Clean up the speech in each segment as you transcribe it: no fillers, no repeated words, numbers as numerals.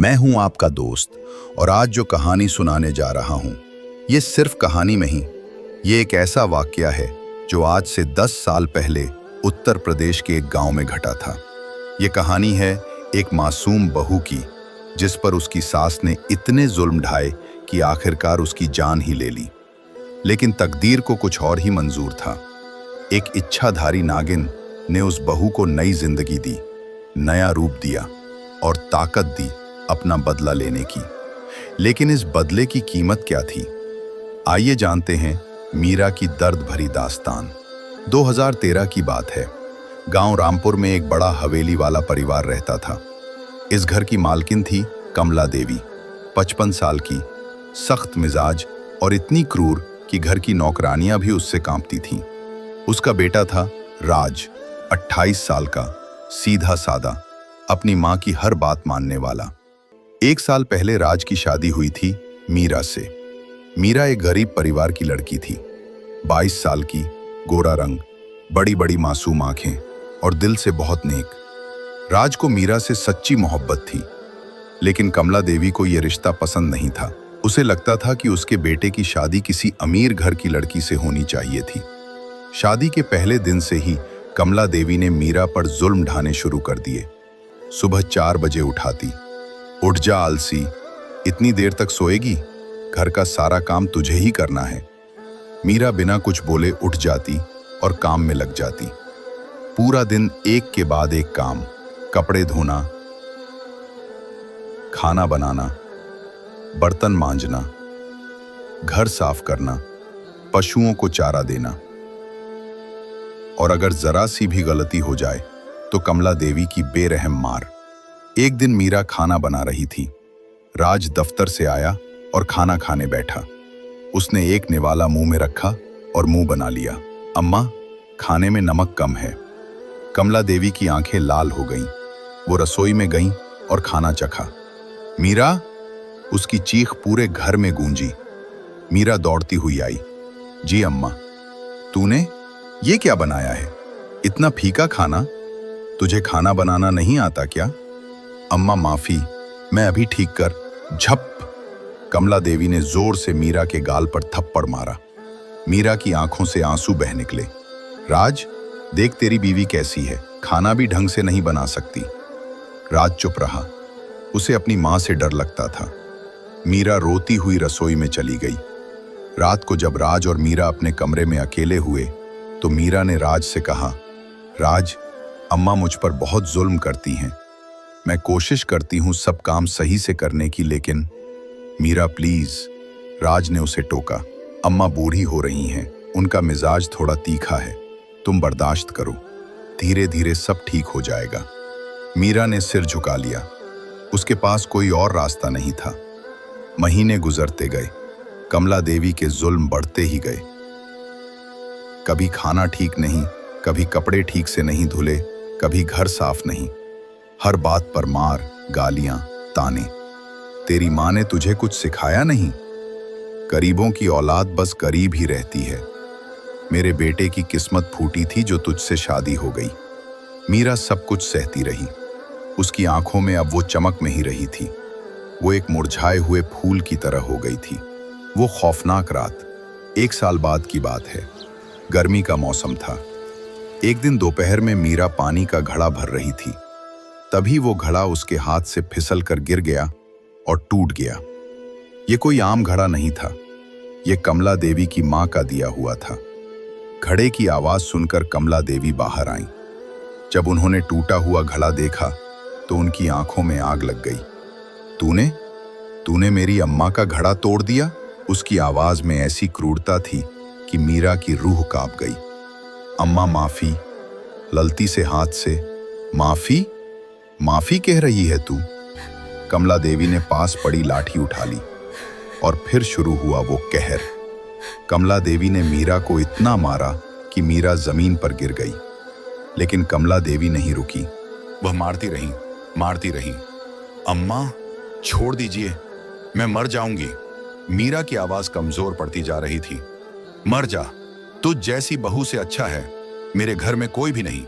मैं हूं आपका दोस्त और आज जो कहानी सुनाने जा रहा हूं, ये सिर्फ कहानी नहीं, ये एक ऐसा वाकया है जो आज से 10 साल पहले उत्तर प्रदेश के एक गांव में घटा था। ये कहानी है एक मासूम बहू की, जिस पर उसकी सास ने इतने जुल्म ढाए कि आखिरकार उसकी जान ही ले ली। लेकिन तकदीर को कुछ और ही मंजूर था। एक इच्छाधारी नागिन ने उस बहू को नई जिंदगी दी, नया रूप दिया और ताकत दी अपना बदला लेने की। लेकिन इस बदले की कीमत क्या थी? आइए जानते हैं मीरा की दर्द भरी दास्तान। 2013 की बात है। गांव रामपुर में एक बड़ा हवेली वाला परिवार रहता था। इस घर की मालकिन थी कमला देवी, 55 साल की, सख्त मिजाज और इतनी क्रूर कि घर की नौकरानियां भी उससे कांपती थीं। उसका बेटा था राज, 28 साल का, सीधा सादा, अपनी मां की हर बात मानने वाला। 1 साल पहले राज की शादी हुई थी मीरा से। मीरा एक गरीब परिवार की लड़की थी, 22 साल की, गोरा रंग, बड़ी बड़ी मासूम आंखें और दिल से बहुत नेक। राज को मीरा से सच्ची मोहब्बत थी, लेकिन कमला देवी को यह रिश्ता पसंद नहीं था। उसे लगता था कि उसके बेटे की शादी किसी अमीर घर की लड़की से होनी चाहिए थी। शादी के पहले दिन से ही कमला देवी ने मीरा पर जुल्म ढाने शुरू कर दिए। सुबह 4 बजे उठाती, उठ जा आलसी, इतनी देर तक सोएगी, घर का सारा काम तुझे ही करना है। मीरा बिना कुछ बोले उठ जाती और काम में लग जाती। पूरा दिन एक के बाद एक काम, कपड़े धोना, खाना बनाना, बर्तन मांजना, घर साफ करना, पशुओं को चारा देना। और अगर जरा सी भी गलती हो जाए तो कमला देवी की बेरहम मार। एक दिन मीरा खाना बना रही थी। राज दफ्तर से आया और खाना खाने बैठा। उसने एक निवाला मुंह में रखा और मुंह बना लिया। अम्मा, खाने में नमक कम है। कमला देवी की आंखें लाल हो गईं। वो रसोई में गईं और खाना चखा। मीरा, उसकी चीख पूरे घर में गूंजी। मीरा दौड़ती हुई आई। जी अम्मा। तूने ये क्या बनाया है? इतना फीका खाना? तुझे खाना बनाना नहीं आता क्या? अम्मा माफी, मैं अभी ठीक कर। झप! कमला देवी ने जोर से मीरा के गाल पर थप्पड़ मारा। मीरा की आंखों से आंसू बह निकले। राज, देख तेरी बीवी कैसी है, खाना भी ढंग से नहीं बना सकती। राज चुप रहा। उसे अपनी मां से डर लगता था। मीरा रोती हुई रसोई में चली गई। रात को जब राज और मीरा अपने कमरे में अकेले हुए तो मीरा ने राज से कहा, राज, अम्मा मुझ पर बहुत जुल्म करती हैं। मैं कोशिश करती हूं सब काम सही से करने की, लेकिन मीरा प्लीज। राज ने उसे टोका। अम्मा बूढ़ी हो रही हैं, उनका मिजाज थोड़ा तीखा है, तुम बर्दाश्त करो, धीरे धीरे सब ठीक हो जाएगा। मीरा ने सिर झुका लिया। उसके पास कोई और रास्ता नहीं था। महीने गुजरते गए। कमला देवी के जुल्म बढ़ते ही गए। कभी खाना ठीक नहीं, कभी कपड़े ठीक से नहीं धुले, कभी घर साफ नहीं। हर बात पर मार, गालियां, ताने। तेरी मां ने तुझे कुछ सिखाया नहीं? गरीबों की औलाद बस गरीब ही रहती है। मेरे बेटे की किस्मत फूटी थी जो तुझसे शादी हो गई। मीरा सब कुछ सहती रही। उसकी आंखों में अब वो चमक नहीं रही थी। वो एक मुरझाए हुए फूल की तरह हो गई थी। वो खौफनाक रात, 1 साल बाद की बात है। गर्मी का मौसम था। एक दिन दोपहर में मीरा पानी का घड़ा भर रही थी। तभी वो घड़ा उसके हाथ से फिसल कर गिर गया और टूट गया। ये कोई आम घड़ा नहीं था। ये कमला देवी की मां का दिया हुआ था। घड़े की आवाज सुनकर कमला देवी बाहर आईं। जब उन्होंने टूटा हुआ घड़ा देखा तो उनकी आंखों में आग लग गई। तूने मेरी अम्मा का घड़ा तोड़ दिया? उसकी आवाज में ऐसी क्रूरता थी कि मीरा की रूह कांप गई। अम्मा माफी, ललती से हाथ से। माफी? माफी कह रही है तू? कमला देवी ने पास पड़ी लाठी उठा ली और फिर शुरू हुआ वो कहर। कमला देवी ने मीरा को इतना मारा कि मीरा जमीन पर गिर गई। लेकिन कमला देवी नहीं रुकी। वह मारती रही। अम्मा, छोड़ दीजिए, मैं मर जाऊंगी। मीरा की आवाज कमजोर पड़ती जा रही थी। मर जा, तुझ जैसी बहू से अच्छा है मेरे घर में कोई भी नहीं।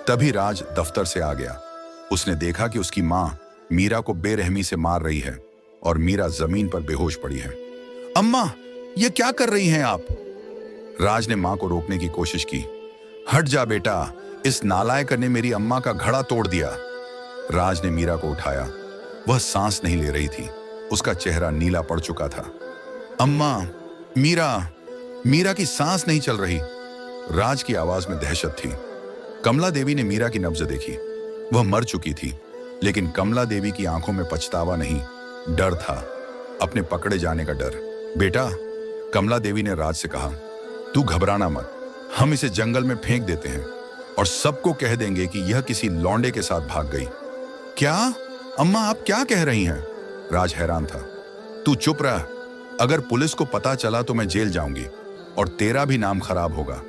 तभी राज दफ्तर से आ गया। उसने देखा कि उसकी मां मीरा को बेरहमी से मार रही है और मीरा जमीन पर बेहोश पड़ी है। अम्मा, ये क्या कर रही हैं आप? राज ने मां को रोकने की कोशिश की। हट जा बेटा, इस नालायक ने मेरी अम्मा का घड़ा तोड़ दिया। राज ने मीरा को उठाया। वह सांस नहीं ले रही थी, उसका चेहरा नीला पड़ चुका था। अम्मा, मीरा की सांस नहीं चल रही। राज की आवाज में दहशत थी। कमला देवी ने मीरा की नब्ज देखी। वह मर चुकी थी, लेकिन कमला देवी की आंखों में पछतावा नहीं, डर था, अपने पकड़े जाने का डर। बेटा, कमला देवी ने राज से कहा, तू घबराना मत, हम इसे जंगल में फेंक देते हैं और सबको कह देंगे कि यह किसी लौंडे के साथ भाग गई। क्या? अम्मा, आप क्या कह रही हैं? राज हैरान था। तू चुप रह, अगर पुलिस को पता चला तो मैं जेल जाऊंगी और तेरा भी नाम खराब होगा।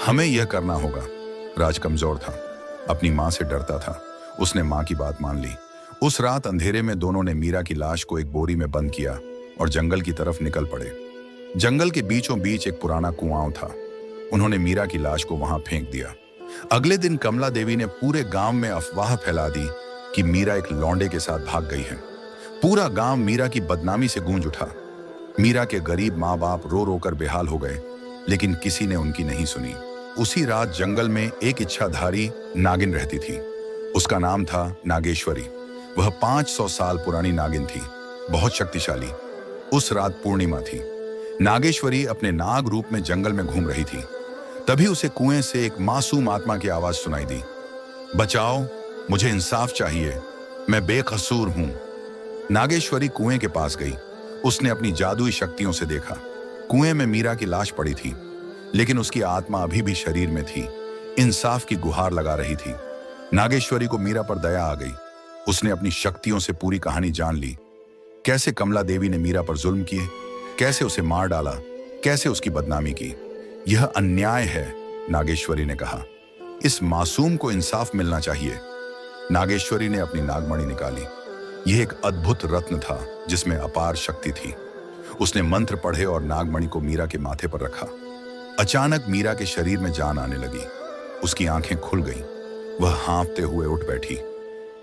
हमें यह करना होगा। राज कमजोर था, अपनी मां से डरता था। उसने मां की बात मान ली। उस रात अंधेरे में दोनों ने मीरा की लाश को एक बोरी में बंद किया और जंगल की तरफ निकल पड़े। जंगल के बीचों बीच एक पुराना कुआं था। उन्होंने मीरा की लाश को वहां फेंक दिया। अगले दिन कमला देवी ने पूरे गांव में अफवाह फैला दी कि मीरा एक लौंडे के साथ भाग गई है। पूरा गांव मीरा की बदनामी से गूंज उठा। मीरा के गरीब माँ बाप रो रो कर बेहाल हो गए, लेकिन किसी ने उनकी नहीं सुनी। उसी रात जंगल में एक इच्छाधारी नागिन रहती थी। उसका नाम था नागेश्वरी। वह 500 साल पुरानी नागिन थी, बहुत शक्तिशाली। उस रात पूर्णिमा थी। नागेश्वरी अपने नाग रूप में जंगल में घूम रही थी। तभी उसे कुएं से एक मासूम आत्मा की आवाज सुनाई दी, बचाओ, मुझे इंसाफ चाहिए, मैं बेकसूर हूं। नागेश्वरी कुएं के पास गई। उसने अपनी जादुई शक्तियों से देखा। कुएं में मीरा की लाश पड़ी थी, लेकिन उसकी आत्मा अभी भी शरीर में थी, इंसाफ की गुहार लगा रही थी। नागेश्वरी को मीरा पर दया आ गई। उसने अपनी शक्तियों से पूरी कहानी जान ली। कैसे कमला देवी ने मीरा पर जुल्म किए, कैसे उसे मार डाला, कैसे उसकी बदनामी की। यह अन्याय है, नागेश्वरी ने कहा। इस मासूम को इंसाफ मिलना चाहिए। नागेश्वरी ने अपनी नागमणि निकाली। यह एक अद्भुत रत्न था जिसमें अपार शक्ति थी। उसने मंत्र पढ़े और नागमणि को मीरा के माथे पर रखा। अचानक मीरा के शरीर में जान आने लगी। उसकी आंखें खुल गईं। वह हाँफते हुए उठ बैठी।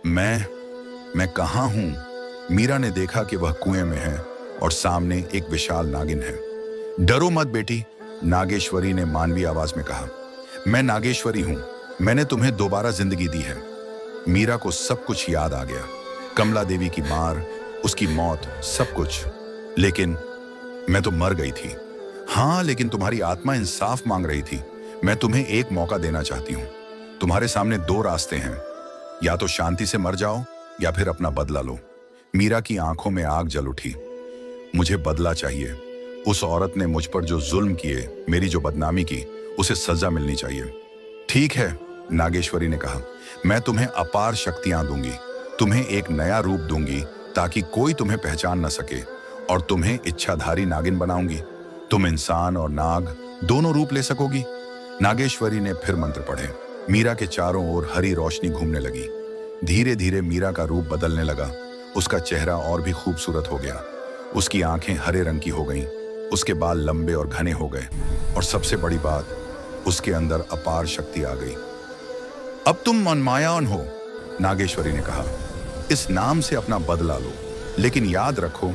मैं कहाँ हूं? मीरा ने देखा कि वह कुएं में है और सामने एक विशाल नागिन है। डरो मत बेटी, नागेश्वरी ने मानवीय आवाज में कहा। मैं नागेश्वरी हूं, मैंने तुम्हें दोबारा जिंदगी दी है। मीरा को सब कुछ याद आ गया, कमला देवी की मार, उसकी मौत, सब कुछ। लेकिन मैं तो मर गई थी। हाँ, लेकिन तुम्हारी आत्मा इंसाफ मांग रही थी। मैं तुम्हें एक मौका देना चाहती हूँ। तुम्हारे सामने 2 रास्ते हैं, या तो शांति से मर जाओ या फिर अपना बदला लो। मीरा की आंखों में आग जल उठी। मुझे बदला चाहिए। उस औरत ने मुझ पर जो जुल्म किए, मेरी जो बदनामी की, उसे सजा मिलनी चाहिए। ठीक है, नागेश्वरी ने कहा, मैं तुम्हें अपार शक्तियां दूंगी, तुम्हें एक नया रूप दूंगी ताकि कोई तुम्हें पहचान न सके, और तुम्हें इच्छाधारी नागिन बनाऊंगी। तुम इंसान और नाग दोनों रूप ले सकोगी। नागेश्वरी ने फिर मंत्र पढ़े। मीरा के चारों ओर हरी रोशनी घूमने लगी। धीरे धीरे मीरा का रूप बदलने लगा। उसका चेहरा और भी खूबसूरत हो गया। उसकी आंखें हरे रंग की हो गईं, उसके बाल लंबे और घने हो गए, और सबसे बड़ी बात, उसके अंदर अपार शक्ति आ गई। अब तुम मनमायान हो, नागेश्वरी ने कहा। इस नाम से अपना बदला लो, लेकिन याद रखो,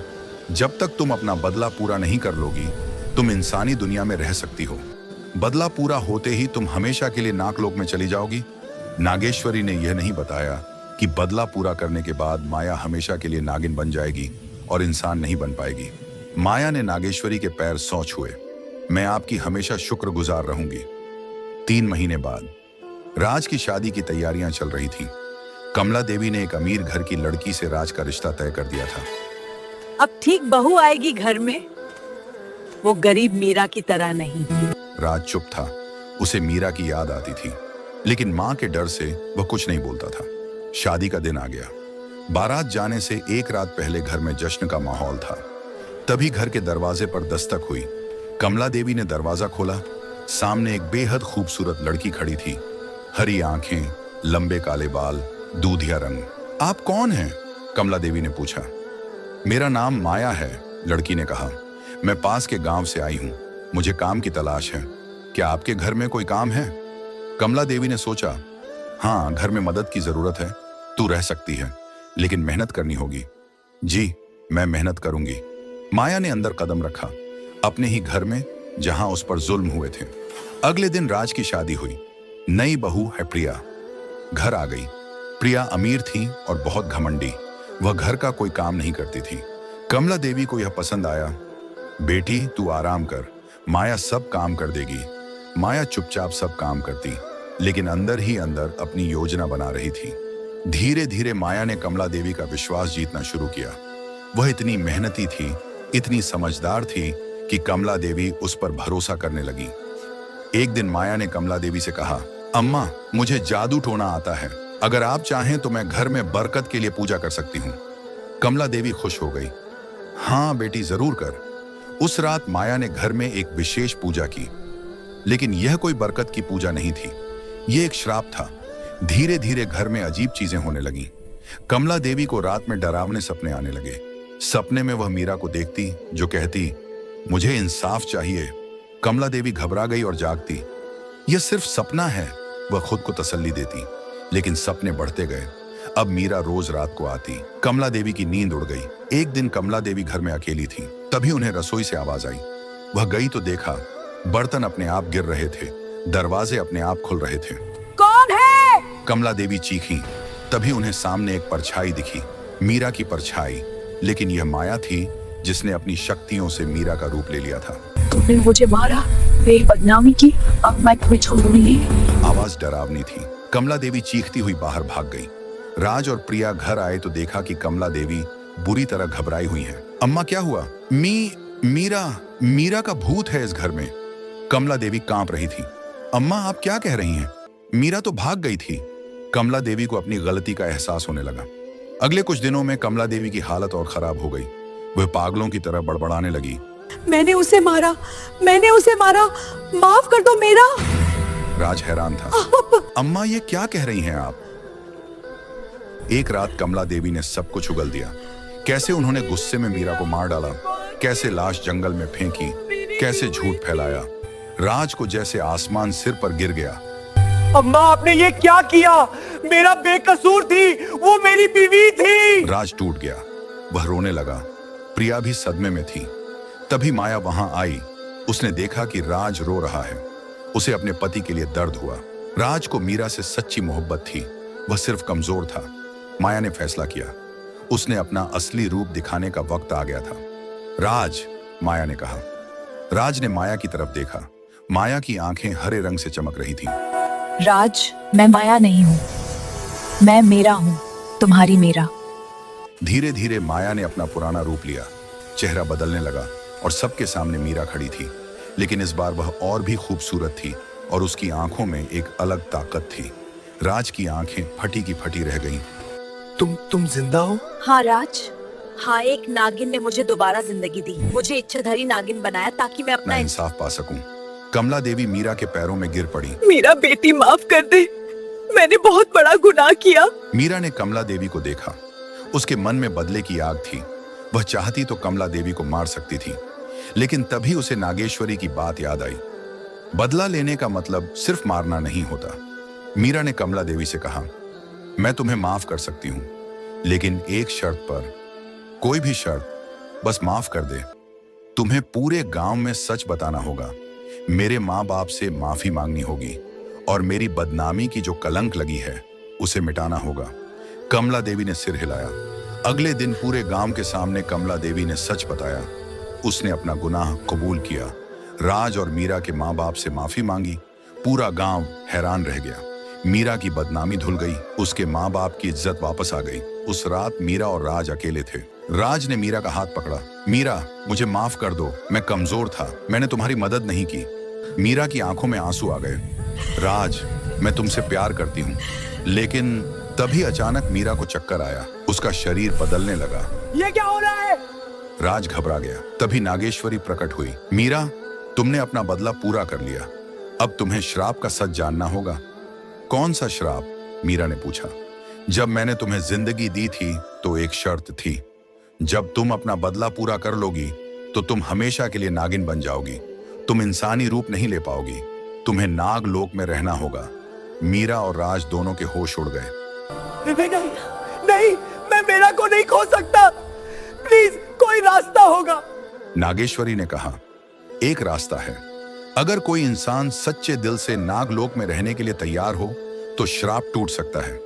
जब तक तुम अपना बदला पूरा नहीं कर लोगी, तुम इंसानी दुनिया में रह सकती हो। बदला पूरा होते ही तुम हमेशा के लिए नागलोक में चली जाओगी। नागेश्वरी ने यह नहीं बताया कि बदला पूरा करने के बाद माया हमेशा के लिए नागिन बन जाएगी और इंसान नहीं बन पाएगी। माया ने नागेश्वरी के पैर सौ छुए। मैं आपकी हमेशा शुक्रगुजार रहूंगी। 3 महीने बाद राज की शादी की तैयारियां चल रही थीं। कमला देवी ने एक अमीर घर की लड़की से राज का रिश्ता तय कर दिया था। अब ठीक बहू आएगी घर में, वो गरीब मीरा की तरह नहीं। राज चुप था। उसे मीरा की याद आती थी, लेकिन मां के डर से वह कुछ नहीं बोलता था। शादी का दिन आ गया। बारात जाने से 1 रात पहले घर में जश्न का माहौल था। तभी घर के दरवाजे पर दस्तक हुई। कमला देवी ने दरवाजा खोला। सामने एक बेहद खूबसूरत लड़की खड़ी थी। हरी आंखें, लंबे काले बाल, दूधिया रंग। आप कौन हैं? कमला देवी ने पूछा। मेरा नाम माया है, लड़की ने कहा। मैं पास के गांव से आई हूं। मुझे काम की तलाश है। क्या आपके घर में कोई काम है? कमला देवी ने सोचा, हाँ, घर में मदद की जरूरत है। तू रह सकती है। लेकिन मेहनत करनी होगी। जी, मैं मेहनत करूंगी। माया ने अंदर कदम रखा, अपने ही घर में जहां उस पर जुल्म हुए थे। अगले दिन राज की शादी हुई। नई बहू है प्रिया, घर आ गई। प्रिया अमीर थी और बहुत घमंडी। वह घर का कोई काम नहीं करती थी। कमला देवी को यह पसंद आया। बेटी तू आराम कर, माया सब काम कर देगी। माया चुपचाप सब काम करती, लेकिन अंदर ही अंदर अपनी योजना बना रही थी। धीरे धीरे माया ने कमला देवी का विश्वास जीतना शुरू किया। वह इतनी मेहनती थी, इतनी समझदार थी कि कमला देवी उस पर भरोसा करने लगी। एक दिन माया ने कमला देवी से कहा, अम्मा, मुझे जादू टोना आता है। अगर आप चाहें तो मैं घर में बरकत के लिए पूजा कर सकती हूँ। कमला देवी खुश हो गई। हाँ बेटी, जरूर कर। उस रात माया ने घर में एक विशेष पूजा की, लेकिन यह कोई बरकत की पूजा नहीं थी। यह एक श्राप था। धीरे धीरे घर में अजीब चीजें होने लगीं। कमला देवी को रात में डरावने सपने आने लगे। सपने में वह मीरा को देखती, जो कहती, मुझे इंसाफ चाहिए। कमला देवी घबरा गई और जागती। यह सिर्फ सपना है, वह खुद को तसल्ली देती। लेकिन सपने बढ़ते गए। अब मीरा रोज रात को आती। कमला देवी की नींद उड़ गई। एक दिन कमला देवी घर में अकेली थी। तभी उन्हें रसोई से आवाज आई। वह गई तो देखा बर्तन अपने आप गिर रहे थे, दरवाजे अपने आप खुल रहे थे। कौन है? कमला देवी चीखी। तभी उन्हें सामने एक परछाई दिखी, मीरा की परछाई। लेकिन यह माया थी, जिसने अपनी शक्तियों से मीरा का रूप ले लिया था। तुमने मुझे मारा, मेरी बदनामी की, अब मैं तुम्हें छोड़ूंगी। आवाज डरावनी थी। कमला देवी चीखती हुई बाहर भाग गई। राज और प्रिया घर आए तो देखा कि कमला देवी बुरी तरह घबराई हुई है। अम्मा, क्या हुआ? मीरा का भूत है इस घर में। कमला देवी कांप रही थी। अम्मा, आप क्या कह रही हैं? मीरा तो भाग गई थी। कमला देवी को अपनी गलती का एहसास होने लगा। अगले कुछ दिनों में कमला देवी की हालत और खराब हो गई। वह पागलों की तरह बड़बड़ाने लगी। मैंने उसे मारा, माफ कर दो मेरा। राज हैरान था। अम्मा, ये क्या कह रही हैं आप? एक रात कमला देवी ने सब कुछ उगल दिया। कैसे उन्होंने गुस्से में मीरा को मार डाला, कैसे लाश जंगल में फेंकी, कैसे झूठ फैलाया। राज को जैसे आसमान सिर पर गिर गया। अम्मा, आपने ये क्या किया? मेरा बेकसूर थी, वो मेरी बीवी थी। राज टूट गया। वह रोने लगा। प्रिया भी सदमे में थी। तभी माया वहां आई। उसने देखा कि राज रो रहा है। उसे अपने पति के लिए दर्द हुआ। राज को मीरा से सच्ची मोहब्बत थी, वह सिर्फ कमजोर था। माया ने फैसला किया, उसने अपना असली रूप दिखाने का वक्त आ गया था। राज, माया ने कहा। राज ने माया की तरफ देखा। माया की आंखें हरे रंग से चमक रही थीं। राज, मैं माया नहीं हूँ, मैं मीरा हूँ, तुम्हारी मीरा। धीरे धीरे माया ने अपना पुराना रूप लिया। चेहरा बदलने लगा और सबके सामने मीरा खड़ी थी। लेकिन इस बार वह और भी खूबसूरत थी और उसकी आंखों में एक अलग ताकत थी। राज की आंखें फटी की फटी रह गईं। तुम जिंदा हो? हाँ राज, हाँ, एक नागिन ने मुझे दोबारा जिंदगी दी। मुझे इच्छाधारी नागिन बनाया ताकि मैं अपना इंसाफ पा सकूं। कमला देवी मीरा के पैरों में गिर पड़ी। मेरा बेटी, माफ कर दे, मैंने बहुत बड़ा गुनाह किया। मीरा ने कमला देवी को देखा। उसके मन में बदले की आग थी। वह चाहती तो कमला देवी को मार सकती थी, लेकिन तभी उसे नागेश्वरी की बात याद आई। बदला लेने का मतलब सिर्फ मारना नहीं होता। मीरा ने कमला देवी से कहा, मैं तुम्हें माफ कर सकती हूँ, लेकिन एक शर्त पर। कोई भी शर्त, बस माफ कर दे। तुम्हें पूरे गांव में सच बताना होगा, मेरे माँ बाप से माफी मांगनी होगी और मेरी बदनामी की जो कलंक लगी है उसे मिटाना होगा। कमला देवी ने सिर हिलाया। अगले दिन पूरे गांव के सामने कमला देवी ने सच बताया। उसने अपना गुनाह कबूल किया। राज और मीरा के माँ बाप से माफी मांगी। पूरा गांव हैरान रह गया। मीरा की बदनामी धुल गई, उसके माँ बाप की इज्जत वापस आ गई। उस रात मीरा और राज अकेले थे। राज ने मीरा का हाथ पकड़ा। मीरा, मुझे माफ कर दो, मैं कमजोर था, मैंने तुम्हारी मदद नहीं की। मीरा की आंखों में आंसू आ गए। राज, मैं तुमसे प्यार करती हूँ। लेकिन तभी अचानक मीरा को चक्कर आया। उसका शरीर बदलने लगा। ये क्या हो रहा है? राज घबरा गया। तभी नागेश्वरी प्रकट हुई। मीरा, तुमने अपना बदला पूरा कर लिया। अब तुम्हें श्राप का सच जानना होगा। कौन सा श्राप? मीरा ने पूछा। जब मैंने तुम्हें जिंदगी दी थी तो एक शर्त थी, जब तुम अपना बदला पूरा कर लोगी तो तुम हमेशा के लिए नागिन बन जाओगी। तुम इंसानी रूप नहीं ले पाओगी, तुम्हें नाग लोक में रहना होगा। मीरा और राज दोनों के होश उड़ गए। नहीं, नहीं, मैं मीरा को नहीं खो सकता। प्लीज कोई रास्ता होगा। नागेश्वरी ने कहा, एक रास्ता है। अगर कोई इंसान सच्चे दिल से नागलोक में रहने के लिए तैयार हो तो श्राप टूट सकता है।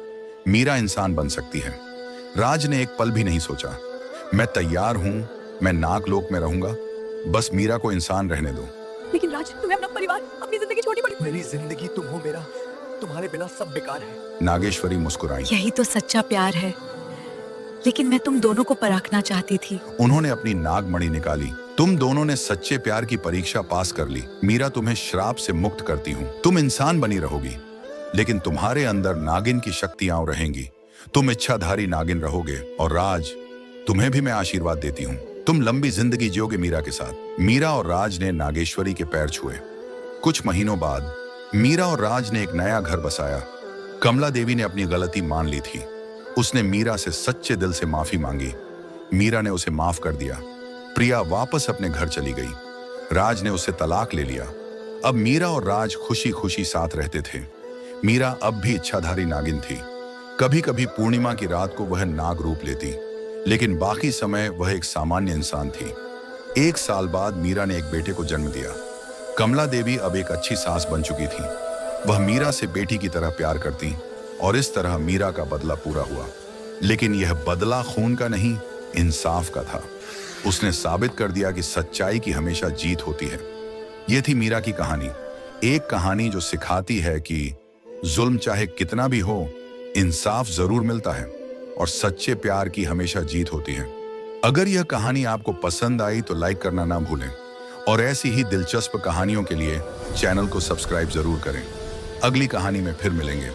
मीरा इंसान बन सकती है। राज ने एक पल भी नहीं सोचा। मैं तैयार हूं, मैं नागलोक में रहूंगा, बस मीरा को इंसान रहने दो। लेकिन राज, तुम्हें अपना परिवार, अपनी जिंदगी छोड़नी पड़ी। मेरी जिंदगी तुम हो मेरा, तुम्हारे बिना सब बेकार है। नागेश्वरी मुस्कुराई। यही तो सच्चा प्यार है। लेकिन मैं तुम दोनों को परखना चाहती थी। उन्होंने अपनी नागमणि निकाली। तुम दोनों ने सच्चे प्यार की परीक्षा पास कर ली। मीरा, तुम्हें श्राप से मुक्त करती हूँ। तुम इंसान बनी रहोगी, लेकिन तुम्हारे अंदर नागिन की शक्तियां रहेंगी। तुम इच्छाधारी नागिन रहोगे। और राज, तुम्हें भी मैं आशीर्वाद देती हूँ। तुम लंबी जिंदगी जियोगे मीरा के साथ। मीरा और राज ने नागेश्वरी के पैर छुए। कुछ महीनों बाद मीरा और राज ने एक नया घर बसाया। कमला देवी ने अपनी गलती मान ली थी। उसने मीरा से सच्चे दिल से माफी मांगी। मीरा ने उसे माफ कर दिया। प्रिया वापस अपने घर चली गई। राज ने उसे तलाक ले लिया। अब मीरा और राज खुशी खुशी साथ रहते थे। मीरा अब भी इच्छाधारी नागिन थी। कभी कभी पूर्णिमा की रात को वह नाग रूप लेती, लेकिन बाकी समय वह एक सामान्य इंसान थी। 1 साल बाद मीरा ने एक बेटे को जन्म दिया। कमला देवी अब एक अच्छी सास बन चुकी थी। वह मीरा से बेटी की तरह प्यार करती और इस तरह मीरा का बदला पूरा हुआ। लेकिन यह बदला खून का नहीं, इंसाफ का था। उसने साबित कर दिया कि सच्चाई की हमेशा जीत होती है। यह थी मीरा की कहानी। एक कहानी जो सिखाती है कि जुल्म चाहे कितना भी हो, इंसाफ जरूर मिलता है और सच्चे प्यार की हमेशा जीत होती है। अगर यह कहानी आपको पसंद आई तो लाइक करना ना भूलें और ऐसी ही दिलचस्प कहानियों के लिए चैनल को सब्सक्राइब जरूर करें। अगली कहानी में फिर मिलेंगे।